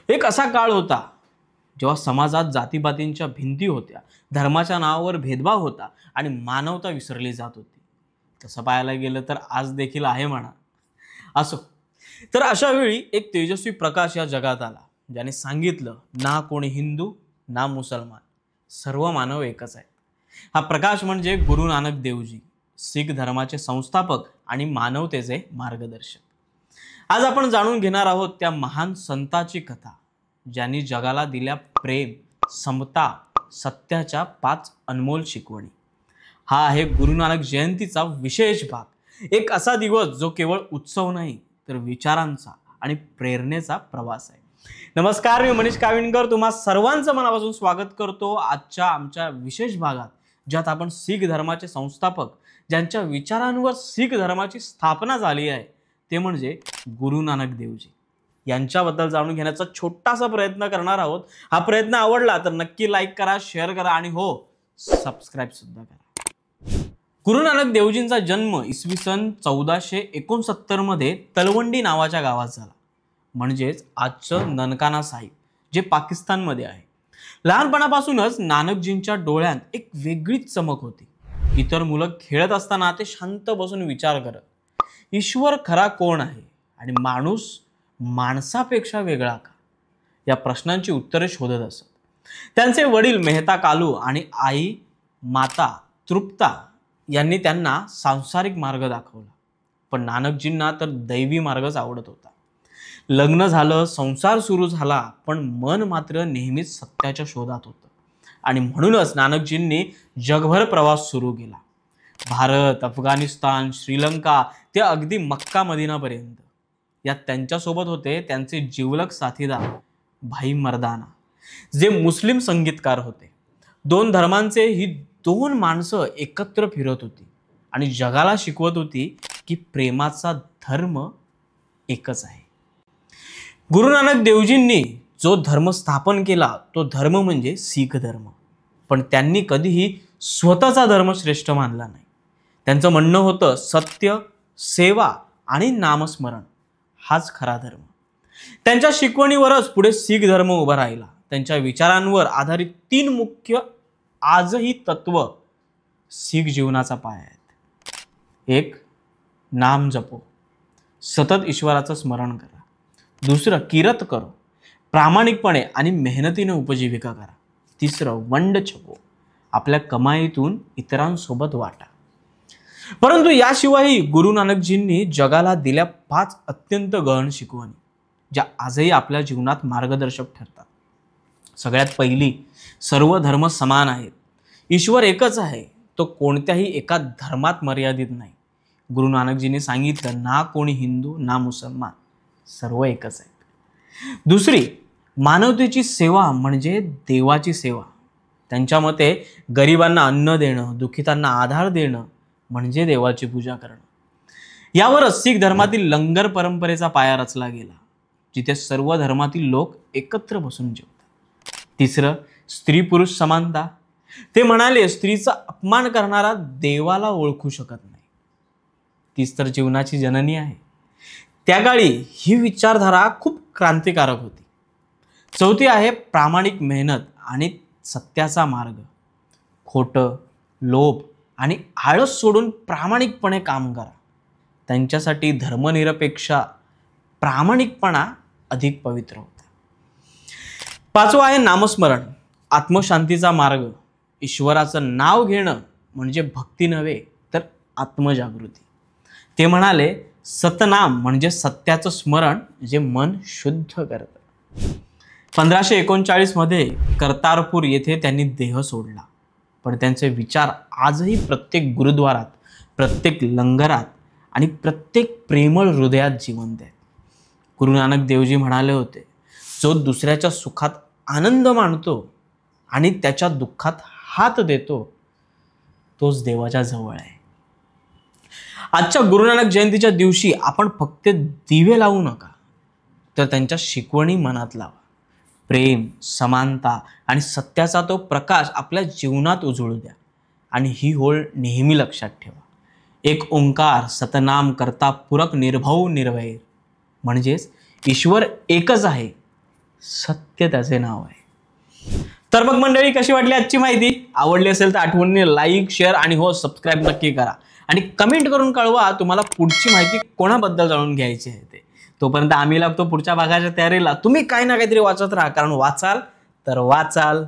एक असा काळ होता जेव्हा समाजात जातीपातींच्या भिंती होत्या, धर्माच्या नावावर भेदभाव होता आणि मानवता विसरली जात होती. तसं पाहायला गेलं तर आज देखील आहे म्हणा. असो, तर अशा वेळी एक तेजस्वी प्रकाश या जगात आला, ज्याने सांगितलं ना कोणी हिंदू ना मुसलमान, सर्व मानव एकच आहे. हा प्रकाश म्हणजे गुरु नानक देवजी, शीख धर्माचे संस्थापक आणि मानवतेचे मार्गदर्शक. आज आपण जाणून घेणार आहोत त्या महान संताची कथा, ज्यांनी जगाला दिल्या प्रेम, समता, सत्याच्या 5 अनमोल शिकवणी. हा आहे गुरु नानक जयंतीचा विशेष भाग. एक असा दिवस जो केवळ उत्सव नाही तर विचारांचा आणि प्रेरणेचा प्रवास आहे. नमस्कार, मी मनीष काविणकर तुम्हा सर्वांचं मनापासून स्वागत करतो आजच्या आमच्या विशेष भागात, ज्यात आपण शीख धर्माचे संस्थापक, ज्यांच्या विचारांवर शीख धर्माची स्थापना झाली आहे, ते म्हणजे गुरु नानक देवजी यांच्याबद्दल जाणून घेण्याचा छोटासा प्रयत्न करणार आहोत. हा प्रयत्न आवडला तर नक्की लाईक करा, शेअर करा आणि हो, सबस्क्राईब सुद्धा करा. गुरु नानक देवजींचा जन्म इसवी सन 1469 मध्ये तलवंडी नावाच्या गावात झाला, म्हणजेच आजचं ननकाना साहिब, जे पाकिस्तानमध्ये आहे. लहानपणापासूनच नानकजींच्या डोळ्यात एक वेगळीच चमक होती. इतर मुलं खेळत असताना ते शांत बसून विचार करत, ईश्वर खरा कोण आहे आणि माणूस माणसापेक्षा वेगळा का, या प्रश्नांची उत्तरे शोधत असत. त्यांचे वडील मेहता कालू आणि आई माता तृप्ता यांनी त्यांना सांसारिक मार्ग दाखवला, पण नानकजींना तर दैवी मार्गच आवडत होता. लग्न झालं, संसार सुरू झाला, पण मन मात्र नेहमीच सत्याच्या शोधात होतं. आणि म्हणूनच नानकजींनी जगभर प्रवास सुरू केला. भारत, अफगाणिस्तान, श्रीलंका ते अगदी मक्का मदिनापर्यंत. यात त्यांच्यासोबत होते त्यांचे जिवलग साथीदार भाई मर्दाना, जे मुस्लिम संगीतकार होते. 2 धर्मांचे ही 2 माणसं एकत्र फिरत होती आणि जगाला शिकवत होती की प्रेमाचा धर्म एकच आहे. गुरु नानक देवजींनी जो धर्म स्थापन केला तो धर्म म्हणजे शीख धर्म. पण त्यांनी कधीही स्वतःचा धर्म श्रेष्ठ मानला नाही. त्यांचं म्हणणं होतं, सत्य, सेवा आणि नामस्मरण हाच खरा धर्म. त्यांच्या शिकवणीवरच पुढे शीख धर्म उभा राहिला. त्यांच्या विचारांवर आधारित 3 मुख्य आजही तत्व शीख जीवनाचा पाया आहेत. 1. नाम जपो, सतत ईश्वराचं स्मरण करा. 2. किरत करो, प्रामाणिकपणे आणि मेहनतीने उपजीविका करा. 3. वंड छपो, आपल्या कमाईतून इतरांसोबत वाटा. परंतु याशिवायही गुरु नानकजींनी जगाला दिल्या 5 अत्यंत गहन शिकवणी, ज्या आजही आपल्या जीवनात मार्गदर्शक ठरतात. सगळ्यात पहिली, सर्व धर्म समान आहेत. ईश्वर एकच आहे, तो कोणत्याही एका धर्मात मर्यादित नाही. गुरु नानकजींनी सांगितलं, ना कोणी हिंदू ना मुसलमान, सर्व एकच आहेत. 2. मानवतेची सेवा म्हणजे देवाची सेवा. त्यांच्या मते गरिबांना अन्न देणं, दुःखितांना आधार देणं म्हणजे देवाची पूजा करणं. यावरच शीख धर्मातील लंगर परंपरेचा पाया रचला गेला, जिथे सर्व धर्मातील लोक एकत्र बसून जेवतात. 3. स्त्री पुरुष समानता. ते म्हणाले, स्त्रीचा अपमान करणारा देवाला ओळखू शकत नाही. तीच तर जीवनाची जननी आहे. त्या काळी ही विचारधारा खूप क्रांतिकारक होती. 4. आहे प्रामाणिक मेहनत आणि सत्याचा मार्ग. खोटं, लोभ आणि आळस सोडून प्रामाणिकपणे काम करा. त्यांच्यासाठी धर्मनिरपेक्ष प्रामाणिकपणा अधिक पवित्र होता. 5. आहे नामस्मरण, आत्मशांतीचा मार्ग. ईश्वराचं नाव घेणं म्हणजे भक्ती नव्हे तर आत्मजागृती. ते म्हणाले, सतनाम म्हणजे सत्याचं स्मरण, जे मन शुद्ध करतं. 1539 मध्ये कर्तारपूर येथे त्यांनी देह सोडला, पण त्यांचे विचार आजही प्रत्येक गुरुद्वारात, प्रत्येक लंगरात आणि प्रत्येक प्रेमळ हृदयात जिवंत आहेत. गुरु नानक देवजी म्हणाले होते, जो दुसऱ्याच्या सुखात आनंद मानतो आणि त्याच्या दुःखात हात देतो, तोच देवाच्या जवळ आहे. आजच्या गुरु नानक जयंतीच्या दिवशी आपण फक्त दिवे लावू नका, तर त्यांच्या शिकवणी मनात लावा. प्रेम, समानता आणि सत्याचा तो प्रकाश आपल्या जीवनात उजळू द्या. आणि ही ओळ नेहमी लक्षात ठेवा, एक ओंकार सतनाम करता पुरक निर्भव निर्वैर, म्हणजेच ईश्वर एकच आहे, सत्य त्याचे नाव आहे. तर मग मंडळी, कशी वाटली आजची माहिती? आवडली असेल तर आठवणीने लाईक, शेअर आणि हो सबस्क्राईब नक्की करा. आणि कमेंट करून कळवा तुम्हाला पुढची माहिती कोणाबद्दल जाणून घ्यायची आहे ते. तोपर्यंत आम्ही लागतो पुढच्या भागाच्या तयारीला. तुम्ही काही ना काहीतरी वाचत राहा, कारण वाचाल तर वाचाल